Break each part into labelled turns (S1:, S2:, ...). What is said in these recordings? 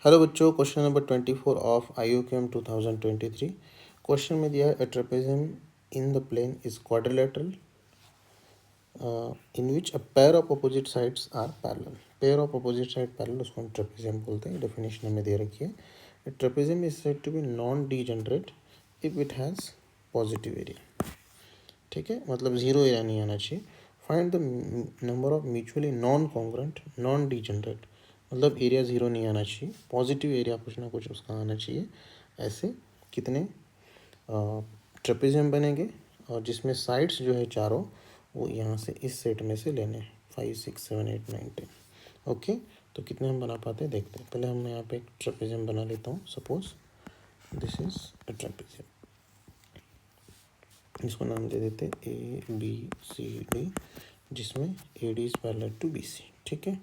S1: Hello बच्चों, question number 24 of IUQM 2023। Question में दिया है a trapezium in the plane is quadrilateral in which a pair of opposite sides are parallel. Pair of opposite side parallel, उसको हम trapezium बोलते हैं। Definition में दे रखी है, trapezium is said to be non degenerate if it has positive area. ठीक है, मतलब जीरो एरिया नहीं आना चाहिए। Find the number of mutually non congruent non degenerate, मतलब एरिया ज़ीरो नहीं आना चाहिए, पॉजिटिव एरिया कुछ ना कुछ उसका आना चाहिए। ऐसे कितने ट्रेपेजियम बनेंगे, और जिसमें साइड्स जो है चारों वो यहाँ से इस सेट में से लेने, 5, 6, 7, 8, 9, 10। ओके, तो कितने हम बना पाते हैं देखते हैं। पहले हम यहाँ पे एक ट्रेपेजियम बना लेता हूँ। Suppose this is a trapezium, इसको नाम दे देते ABCD, जिसमें AD is parallel to BC। ठीक है,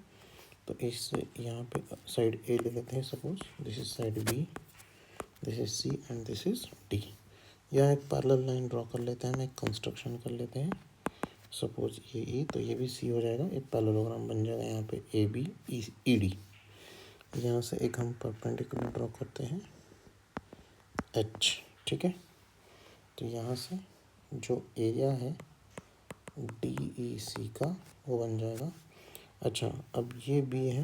S1: तो इस यहाँ पे साइड A ले लेते हैं। Suppose this is side B, this is C and this is D। यहाँ एक पैरेलल लाइन ड्रॉ कर लेते हैं, हम एक कंस्ट्रक्शन कर लेते हैं। सपोज ये E, तो ये भी C हो जाएगा, एक पैरेललोग्राम बन जाएगा यहाँ पे ABED। यहाँ से एक हम परपेंडिकुलर ड्रॉ करते हैं H। ठीक है, तो यहाँ से जो एरिया है DEC का वो बन जाएगा। अच्छा, अब ये B है,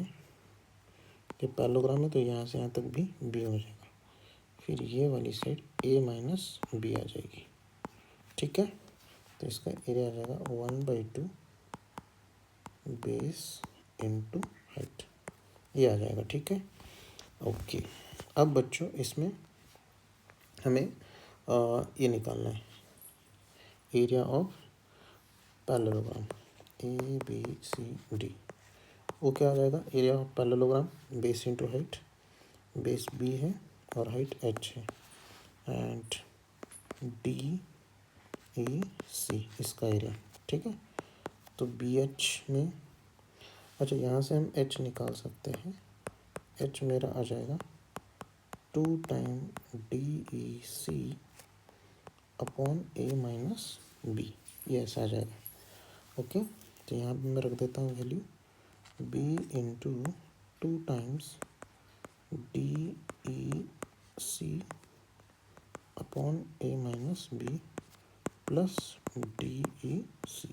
S1: ये पैरेललोग्राम है, तो यहाँ से यहाँ तक भी B हो जाएगा। फिर ये वाली साइड A माइनस B आ जाएगी। ठीक है, तो इसका एरिया आ जाएगा 1/2 बेस इंटू हाइट, ये आ जाएगा। ठीक है, ओके। अब बच्चों इसमें हमें ये निकालना है, एरिया ऑफ पैरेललोग्राम ABCD। वो क्या आ जाएगा, area of parallelogram base into height, base B है और हाइट H है, एंड DEC इसका एरिया। ठीक है, तो BH में, अच्छा यहाँ से हम H निकाल सकते हैं। H मेरा आ जाएगा 2 time DEC upon A minus B, ये ऐसा आ जाएगा। ओके, तो यहाँ पे मैं रख देता हूँ value B into 2 times DEC upon A minus B plus DEC।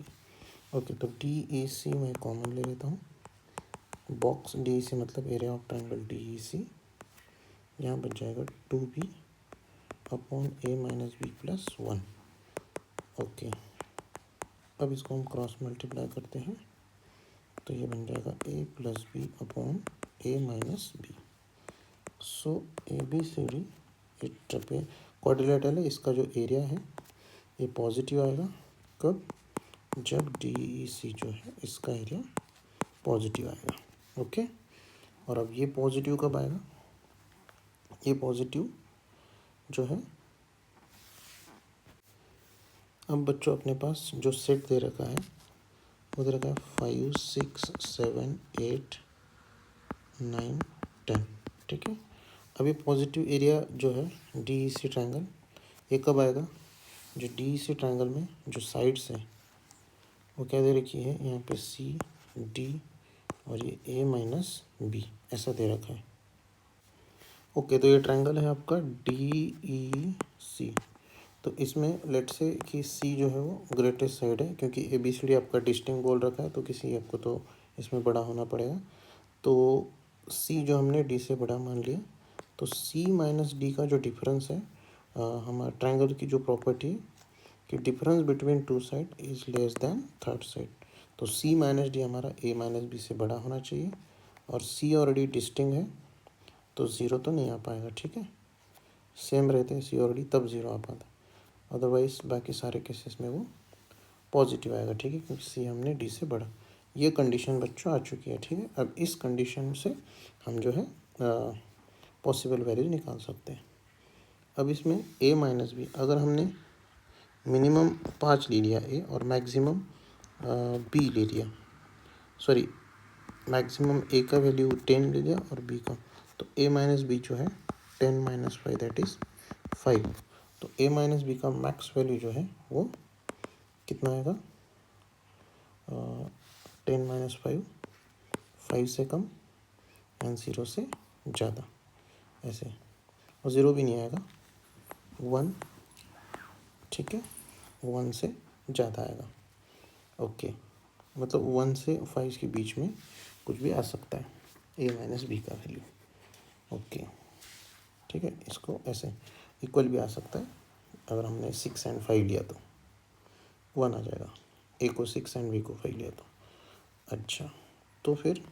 S1: Okay, तो DEC मैं कॉमन ले लेता हूँ। बॉक्स DEC मतलब एरिया ऑफ ट्रायंगल DEC, यहाँ बच जाएगा 2B upon A minus B plus 1। Okay, अब इसको हम क्रॉस मल्टीप्लाई करते हैं, तो ये बन जाएगा A plus B upon A minus B। So ABCD quadrilateral है, इसका जो एरिया है ये पॉजिटिव आएगा। कब, जब DEC जो है इसका एरिया पॉजिटिव आएगा। ओके, और अब ये पॉजिटिव कब आएगा, ये पॉजिटिव जो है, अब बच्चों अपने पास जो सेट दे रखा है वो दे रखा है 5, 6, 7, 8, 9, 10। ठीक है, अब ये पॉजिटिव एरिया जो है DEC ट्रायंगल, ये कब आएगा, जो DEC ट्रायंगल में जो साइड्स है वो क्या दे रखी है, यहाँ पे C, D और ये A माइनस B ऐसा दे रखा है। ओके, तो ये ट्रायंगल है आपका DEC। तो इसमें लेट से कि C जो है वो ग्रेटेस्ट साइड है, क्योंकि ABCD आपका डिस्टिंक्ट बोल रखा है, तो किसी आपको तो इसमें बड़ा होना पड़ेगा। तो C जो हमने D से बड़ा मान लिया, तो C माइनस D का जो डिफरेंस है, हमारा ट्रायंगल की जो प्रॉपर्टी है कि difference between two side is less than third side, तो C माइनस D हमारा A माइनस B से बड़ा होना चाहिए, और C ऑलरेडी डिस्टिंक्ट है तो ज़ीरो तो नहीं आ पाएगा। ठीक है, सेम रहते हैं C और D तब ज़ीरो आ पाता, अदरवाइज बाकी सारे केसेस में वो पॉजिटिव आएगा। ठीक है, क्योंकि C हमने D से बड़ा, ये कंडीशन बच्चों आ चुकी है। ठीक है, अब इस कंडीशन से हम जो है पॉसिबल वैल्यूज निकाल सकते हैं। अब इसमें A माइनस B, अगर हमने मिनिमम 5 ले लिया A और मैक्सिमम B ले लिया, सॉरी मैक्सिमम A का वैल्यू 10 ले लिया और B का, तो A माइनस B जो है 10 माइनस 5 दैट इज़ 5। तो A माइनस B का मैक्स वैल्यू जो है वो कितना आएगा, 10 माइनस 5, 5 से कम एंड 0 से ज़्यादा, ऐसे, और 0 भी नहीं आएगा, 1, ठीक है, 1 से ज़्यादा आएगा। ओके, मतलब 1 से 5 के बीच में कुछ भी आ सकता है ए माइनस बी का वैल्यू। ओके, ठीक है, इसको ऐसे इक्वल भी आ सकता है। अगर हमने 6 एंड 5 लिया तो 1 आ जाएगा, ए को 6 एंड बी को 5 लिया तो। अच्छा, तो फिर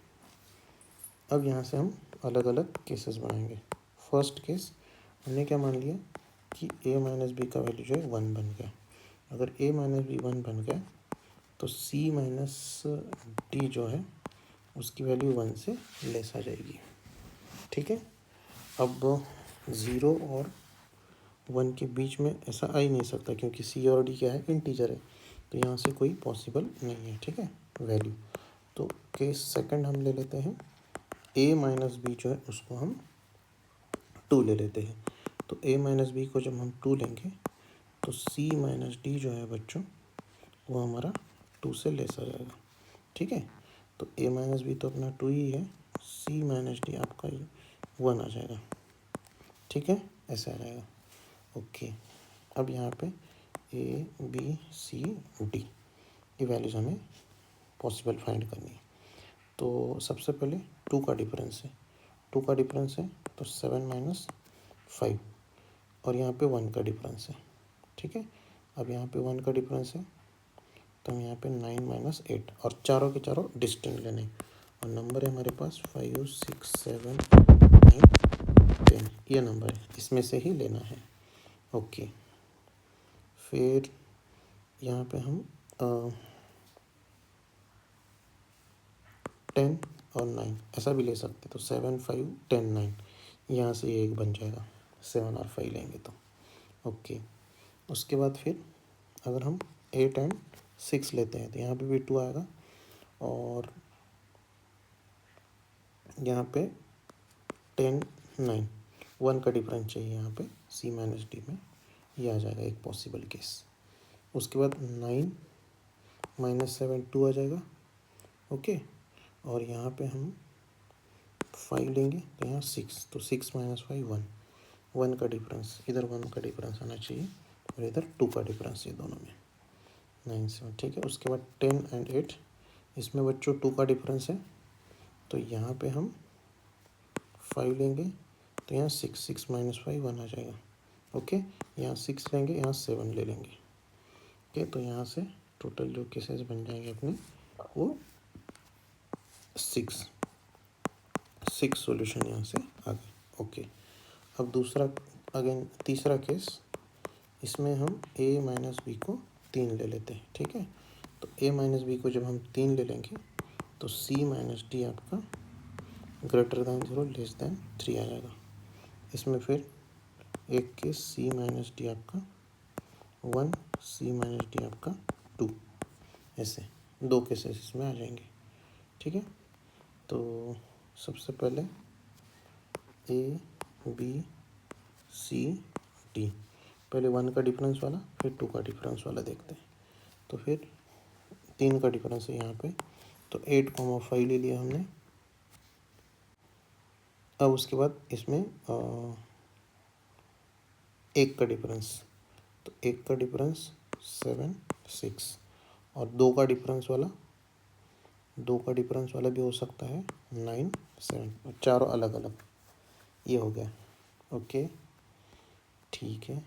S1: अब यहाँ से हम अलग अलग केसेस बनाएंगे। फर्स्ट केस हमने क्या मान लिया कि ए माइनस बी का वैल्यू जो है 1 बन गया। अगर ए माइनस बी 1 बन गया तो सी माइनस डी जो है उसकी वैल्यू 1 से लेस आ जाएगी, ठीक है। अब 0 और 1 के बीच में ऐसा आ ही नहीं सकता, क्योंकि सी और डी क्या है, इंटीजर है, तो यहाँ से कोई पॉसिबल नहीं है, ठीक है, वैल्यू। तो केस सेकंड हम ले लेते हैं, ए माइनस बी जो है उसको हम 2 ले लेते हैं। तो ए माइनस बी को जब हम 2 लेंगे तो सी माइनस डी जो है बच्चों वो हमारा 2 से लेस आ जाएगा, ठीक है। तो ए माइनस बी तो अपना 2 ही है, सी माइनस डी आपका 1 आ जाएगा, ठीक है, ऐसे आ जाएगा। ओके, अब यहाँ पे ए बी सी डी ये वैल्यूज़ हमें पॉसिबल फाइंड करनी है। तो सबसे पहले 2 का डिफरेंस है, 2 का डिफरेंस है तो 7 माइनस 5, और यहाँ पे 1 का डिफरेंस है, ठीक है। अब यहाँ पे 1 का डिफरेंस है तो हम यहाँ पे 9 माइनस 8, और चारों के चारों डिस्टिंक्ट लेने, और नंबर है हमारे पास 5 6 7 9 10, ये नंबर है, इसमें से ही लेना है। ओके, फिर यहाँ पे हम 10 और 9 ऐसा भी ले सकते, तो 7 5 10 9, यहाँ से ये एक बन जाएगा, 7 और 5 लेंगे तो। ओके, उसके बाद फिर अगर हम 8 एंड 6 लेते हैं तो यहाँ पे भी 2 आएगा, और यहाँ पे 10 9, 1 का डिफरेंस चाहिए यहाँ पे सी माइनस डी में, ये आ जाएगा एक पॉसिबल केस। उसके बाद 9 माइनस 7 2 आ जाएगा, ओके, और यहाँ पे हम 5 लेंगे तो यहाँ 6, तो 6 माइनस 5 1, 1 का डिफरेंस, इधर 1 का डिफरेंस आना चाहिए और इधर 2 का डिफरेंस, ये दोनों में 9 7, ठीक है। उसके बाद 10 एंड 8, इसमें बच्चों 2 का डिफरेंस है, तो यहाँ पे हम 5 लेंगे तो यहाँ 6 माइनस 5 1 आ जाएगा, ओके, यहाँ 6 लेंगे, यहाँ 7 ले लेंगे, ओके। तो यहाँ से टोटल जो केसेस बन जाएंगे अपने वो 6 सॉल्यूशन यहाँ से आ गए, ओके। अब दूसरा, अगेन तीसरा केस, इसमें हम a माइनस बी को 3 ले लेते हैं, ठीक है। तो a माइनस बी को जब हम 3 ले लेंगे तो c माइनस डी आपका ग्रेटर दैन 0 लेस दैन 3 आ जाएगा। इसमें फिर एक केस c माइनस डी आपका 1, c माइनस डी आपका 2, ऐसे 2 केसेस इसमें आ जाएंगे, ठीक है। तो सबसे पहले ए बी सी डी, पहले 1 का डिफरेंस वाला फिर 2 का डिफरेंस वाला देखते हैं। तो फिर 3 का डिफरेंस है यहाँ पे, तो 8,5 ले लिया हमने। अब उसके बाद इसमें 1 का डिफरेंस, तो 1 का डिफरेंस 7 6, और 2 का डिफरेंस वाला, 2 का डिफरेंस वाला भी हो सकता है 9 7, चारों अलग अलग, ये हो गया, ओके, ठीक है।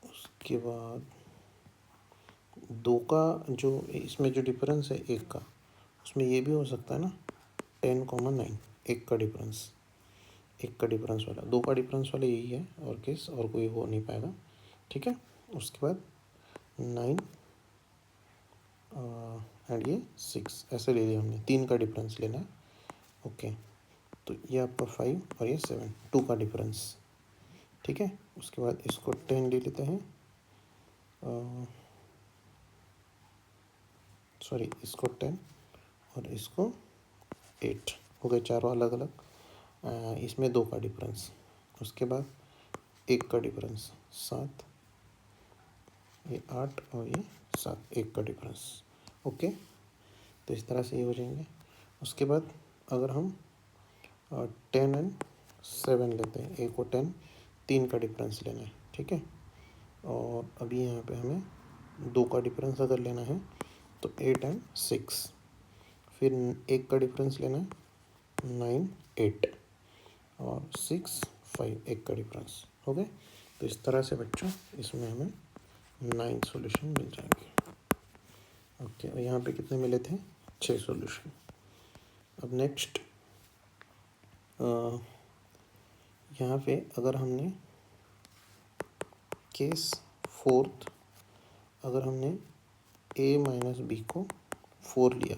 S1: उसके बाद 2 का जो इसमें जो डिफरेंस है 1 का, उसमें ये भी हो सकता है ना 10,9, 1 का डिफरेंस, 1 का डिफरेंस वाला, 2 का डिफरेंस वाला यही है, और केस और कोई हो नहीं पाएगा, ठीक है। उसके बाद 9 एंड ये 6 ऐसे ले लिया हमने, 3 का डिफरेंस लेना है, ओके। तो ये आपका 5 और ये 7, 2 का डिफरेंस, ठीक है। उसके बाद इसको 10 ले लेते हैं, सॉरी इसको 10 और इसको 8, हो गए चारों अलग अलग। इसमें 2 का डिफरेंस, उसके बाद 1 का डिफरेंस 7, ये 8 और ये 7, 1 का डिफरेंस, ओके। तो इस तरह से ये हो जाएंगे। उसके बाद अगर हम और 10 एंड 7 लेते हैं, ए को 10, 3 का डिफरेंस लेना है, ठीक है। और अभी यहाँ पे हमें 2 का डिफरेंस अगर लेना है तो 8 एंड 6, फिर 1 का डिफरेंस लेना है 9 8, और 6 5, 1 का डिफरेंस हो गए। तो इस तरह से बच्चों इसमें हमें 9 सॉल्यूशन मिल जाएंगे। ओके, और यहाँ पे कितने मिले थे? 6 सॉल्यूशन। अब नेक्स्ट यहाँ पे अगर हमने केस 4th, अगर हमने a माइनस बी को 4 लिया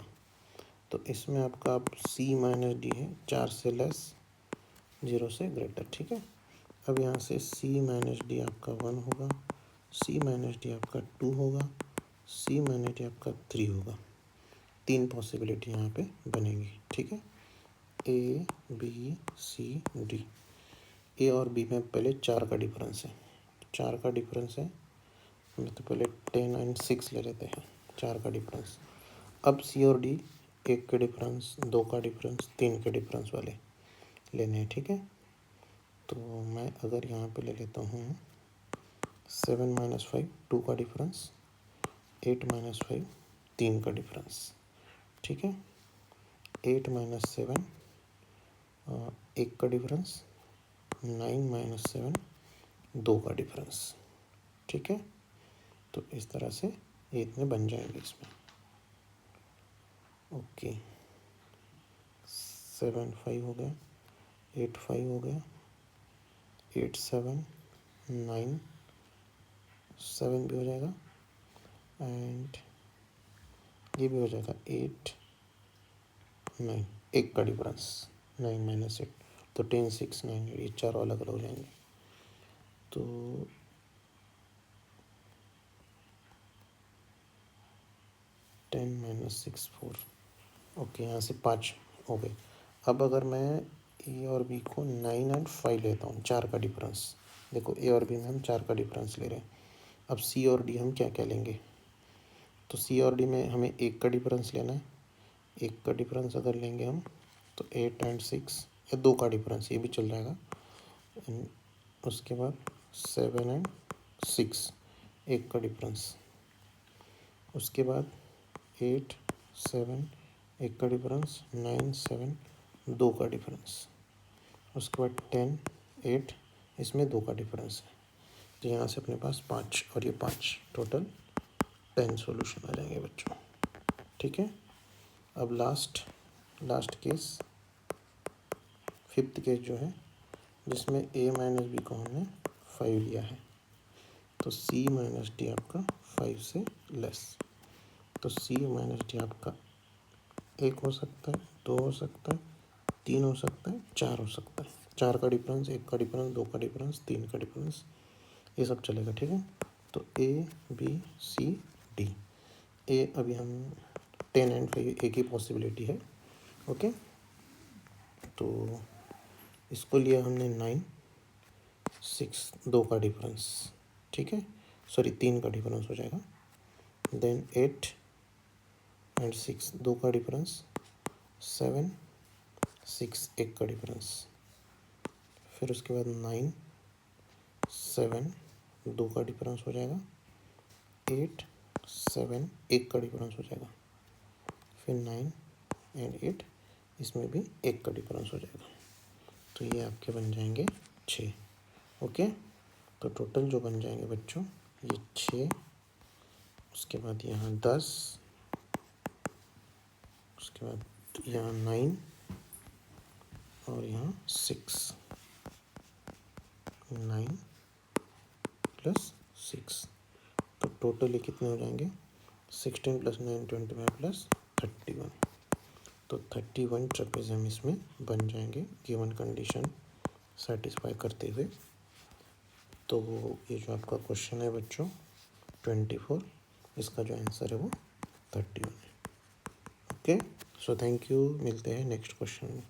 S1: तो इसमें आपका अब c माइनस डी है 4 से लेस 0 से ग्रेटर, ठीक है। अब यहाँ से c माइनस डी आपका 1 होगा, c माइनस डी आपका 2 होगा, c माइनस डी आपका 3 होगा। 3 पॉसिबिलिटी यहाँ पे बनेंगी, ठीक है। a b c d, ए और बी में पहले 4 का डिफरेंस है, 4 का डिफरेंस है, तो पहले 10 एंड 6 ले लेते हैं, 4 का डिफरेंस। अब सी और डी 1 के डिफरेंस, 2 का डिफरेंस, 3 के डिफरेंस वाले लेने हैं, ठीक है। तो मैं अगर यहाँ पे ले लेता हूँ 7 माइनस 5 2 का डिफरेंस, 8 माइनस 5 3 का डिफरेंस, ठीक है। 8 माइनस 7 1 का डिफरेंस, 9 माइनस 7 2 का डिफरेंस, ठीक है। तो इस तरह से ये इतने बन जाएंगे इसमें। ओके, 7 5 हो गया, 8 5 हो गया, 8 7 9 7 भी हो जाएगा, एंड ये भी हो जाएगा 8 9, 1 का डिफरेंस 9 माइनस 8, तो 10 6 9 ये चारों अलग अलग हो जाएंगे। तो 10 माइनस 6 4, ओके, यहाँ से 5 हो गए। अब अगर मैं ए और बी को 9 एंड 5 लेता हूँ, 4 का डिफरेंस, देखो ए और बी में हम 4 का डिफरेंस ले रहे हैं। अब सी और डी हम क्या क्या लेंगे? तो सी और डी में हमें 1 का डिफरेंस लेना है, 1 का डिफरेंस अगर लेंगे हम तो 8 एंड 6, या 2 का डिफरेंस ये भी चल जाएगा। उसके बाद 7 एंड 6 1 का डिफरेंस, उसके बाद 8 7 1 का डिफरेंस, 9 7 2 का डिफरेंस, उसके बाद 10 8 इसमें 2 का डिफरेंस है। तो यहाँ से अपने पास 5 और ये 5, टोटल 10 सॉल्यूशन आ जाएंगे बच्चों, ठीक है। अब लास्ट केस, 5th केस जो है, जिसमें a माइनस बी को हमने 5 लिया है, तो c माइनस डी आपका 5 से लेस, तो c माइनस डी आपका 1 हो सकता है, 2 हो सकता है, 3 हो सकता है, 4 हो सकता है। 4 का डिफरेंस, 1 का डिफरेंस, 2 का डिफरेंस, 3 का डिफरेंस, ये सब चलेगा, ठीक है। तो ए बी सी डी, ए अभी हम 10 एंड 5 एक ही पॉसिबिलिटी है, ओके। तो इसको लिया हमने 9 6 2 का डिफरेंस, ठीक है, सॉरी 3 का डिफरेंस हो जाएगा। देन 8 एंड 6 2 का डिफरेंस, 7 6 1 का डिफरेंस, फिर उसके बाद 9 7 2 का डिफरेंस हो जाएगा, 8 7 1 का डिफरेंस हो जाएगा, फिर 9 एंड 8 इसमें भी 1 का डिफरेंस हो जाएगा। तो ये आपके बन जाएंगे 6, ओके। तो टोटल जो बन जाएंगे बच्चों ये 6, उसके बाद यहाँ 10, उसके बाद यहाँ 9 और यहाँ 6, 9 प्लस 6, तो टोटल ये कितने हो जाएंगे? 16 प्लस 9 25 प्लस 31, तो 31 ट्रेपेजियम इसमें बन जाएंगे गिवन कंडीशन सेटिस्फाई करते हुए। तो ये जो आपका क्वेश्चन है बच्चों 24, इसका जो आंसर है वो 31 है, ओके। सो थैंक यू, मिलते हैं नेक्स्ट क्वेश्चन में।